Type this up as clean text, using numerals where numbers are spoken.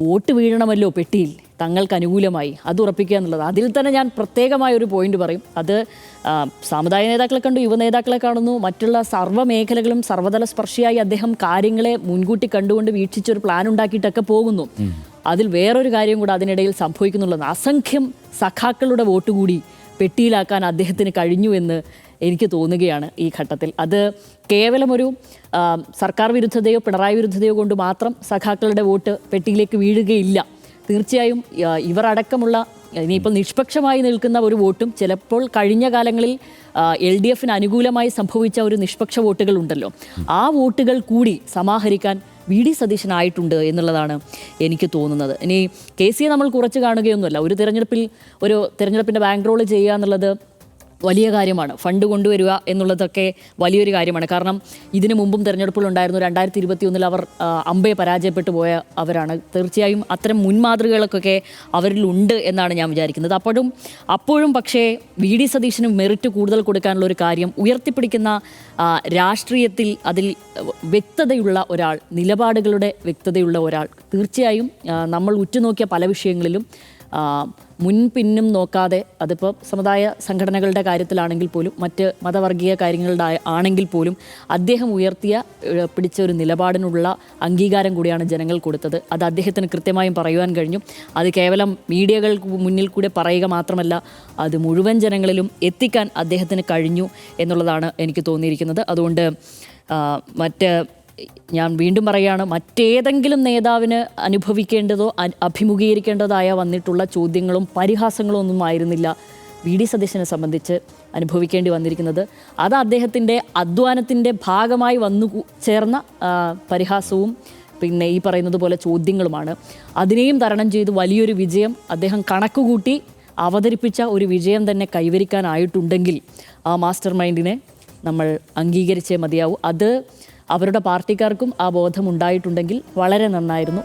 Vote വീഴണമല്ലോ പെട്ടിയിൽ തങ്ങൾക്ക് അനുകൂലമായി അത് ഉറപ്പിക്കുക എന്നുള്ളത്. അതിൽ തന്നെ ഞാൻ പ്രത്യേകമായ ഒരു പോയിന്റ് പറയും. അത് സാമുദായിക നേതാക്കളെ കണ്ടു, യുവ നേതാക്കളെ കാണുന്നു, മറ്റുള്ള സർവ്വ മേഖലകളും സർവ്വതല സ്പർശിയായി അദ്ദേഹം കാര്യങ്ങളെ മുൻകൂട്ടി കണ്ടുകൊണ്ട് വീക്ഷിച്ചൊരു പ്ലാൻ ഉണ്ടാക്കിയിട്ടൊക്കെ പോകുന്നു. അതിൽ വേറൊരു കാര്യം കൂടെ അതിനിടയിൽ സംഭവിക്കുന്നുള്ളത്, അസംഖ്യം സഖാക്കളുടെ വോട്ട് കൂടി പെട്ടിയിലാക്കാൻ അദ്ദേഹത്തിന് കഴിഞ്ഞു എന്ന് എനിക്ക് തോന്നുകയാണ് ഈ ഘട്ടത്തിൽ. അത് കേവലം ഒരു സർക്കാർ വിരുദ്ധതയോ പിണറായി വിരുദ്ധതയോ കൊണ്ട് മാത്രം സഖാക്കളുടെ വോട്ട് പെട്ടിയിലേക്ക് വീഴുകയില്ല. തീർച്ചയായും ഇവർ അടക്കമുള്ള ഇനിയിപ്പോൾ നിഷ്പക്ഷമായി നിൽക്കുന്ന ഒരു വോട്ടും ചിലപ്പോൾ കഴിഞ്ഞ കാലങ്ങളിൽ LDF അനുകൂലമായി സംഭവിച്ച ഒരു നിഷ്പക്ഷ വോട്ടുകളുണ്ടല്ലോ, ആ വോട്ടുകൾ കൂടി സമാഹരിക്കാൻ VD സതീശനായിട്ടുണ്ട് എന്നുള്ളതാണ് എനിക്ക് തോന്നുന്നത്. ഇനി KCയെ നമ്മൾ കുറച്ച് കാണുകയൊന്നുമല്ല. ഒരു തിരഞ്ഞെടുപ്പിൻ്റെ ബാങ്ക് റോൾ ചെയ്യുക എന്നുള്ളത് വലിയ കാര്യമാണ്. ഫണ്ട് കൊണ്ടുവരിക എന്നുള്ളതൊക്കെ വലിയൊരു കാര്യമാണ്. കാരണം ഇതിനു മുമ്പും തിരഞ്ഞെടുപ്പുകളുണ്ടായിരുന്നു. 2021 അവർ അമ്പയെ പരാജയപ്പെട്ടു പോയ അവരാണ്. തീർച്ചയായും അത്തരം മുൻമാതൃകകളൊക്കെ അവരിലുണ്ട് എന്നാണ് ഞാൻ വിചാരിക്കുന്നത്. അപ്പോഴും പക്ഷേ VD സതീശന് മെറിറ്റ് കൂടുതൽ കൊടുക്കാനുള്ള ഒരു കാര്യം, ഉയർത്തിപ്പിടിക്കുന്ന രാഷ്ട്രീയത്തിൽ അതിൽ വ്യക്തതയുള്ള ഒരാൾ, നിലപാടുകളുടെ വ്യക്തതയുള്ള ഒരാൾ. തീർച്ചയായും നമ്മൾ ഉറ്റുനോക്കിയ പല വിഷയങ്ങളിലും മുൻപിന്നും നോക്കാതെ, അതിപ്പോൾ സമുദായ സംഘടനകളുടെ കാര്യത്തിലാണെങ്കിൽ പോലും മറ്റ് മതവർഗീയ കാര്യങ്ങളുടെ ആണെങ്കിൽ പോലും അദ്ദേഹം പിടിച്ച ഒരു നിലപാടിനുള്ള അംഗീകാരം കൂടിയാണ് ജനങ്ങൾ കൊടുത്തത്. അത് അദ്ദേഹത്തിന് കൃത്യമായും പറയുവാൻ കഴിഞ്ഞു. അത് കേവലം മീഡിയകൾക്ക് മുന്നിൽ കൂടെ പറയുക മാത്രമല്ല, അത് മുഴുവൻ ജനങ്ങളിലും എത്തിക്കാൻ അദ്ദേഹത്തിന് കഴിഞ്ഞു എന്നുള്ളതാണ് എനിക്ക് തോന്നിയിരിക്കുന്നത്. അതുകൊണ്ട് ഞാൻ വീണ്ടും പറയുകയാണ്, മറ്റേതെങ്കിലും നേതാവിന് അനുഭവിക്കേണ്ടതോ അഭിമുഖീകരിക്കേണ്ടതായ വന്നിട്ടുള്ള ചോദ്യങ്ങളും പരിഹാസങ്ങളും ഒന്നും ആയിരുന്നില്ല VD സതീശനെ സംബന്ധിച്ച് അനുഭവിക്കേണ്ടി വന്നിരിക്കുന്നത്. അത് അദ്ദേഹത്തിൻ്റെ അധ്വാനത്തിൻ്റെ ഭാഗമായി വന്നു ചേർന്ന പരിഹാസവും പിന്നെ ഈ പറയുന്നത് പോലെ ചോദ്യങ്ങളുമാണ്. അതിനെയും തരണം ചെയ്ത് വലിയൊരു വിജയം അദ്ദേഹം കണക്കുകൂട്ടി അവതരിപ്പിച്ച ഒരു വിജയം തന്നെ കൈവരിക്കാനായിട്ടുണ്ടെങ്കിൽ ആ മാസ്റ്റർ മൈൻഡിനെ നമ്മൾ അംഗീകരിച്ചേ മതിയാവൂ. അത് അവരുടെ പാർട്ടിക്കാർക്കും ആ ബോധം ഉണ്ടായിട്ടുണ്ടെങ്കിൽ വളരെ നന്നായിരുന്നു.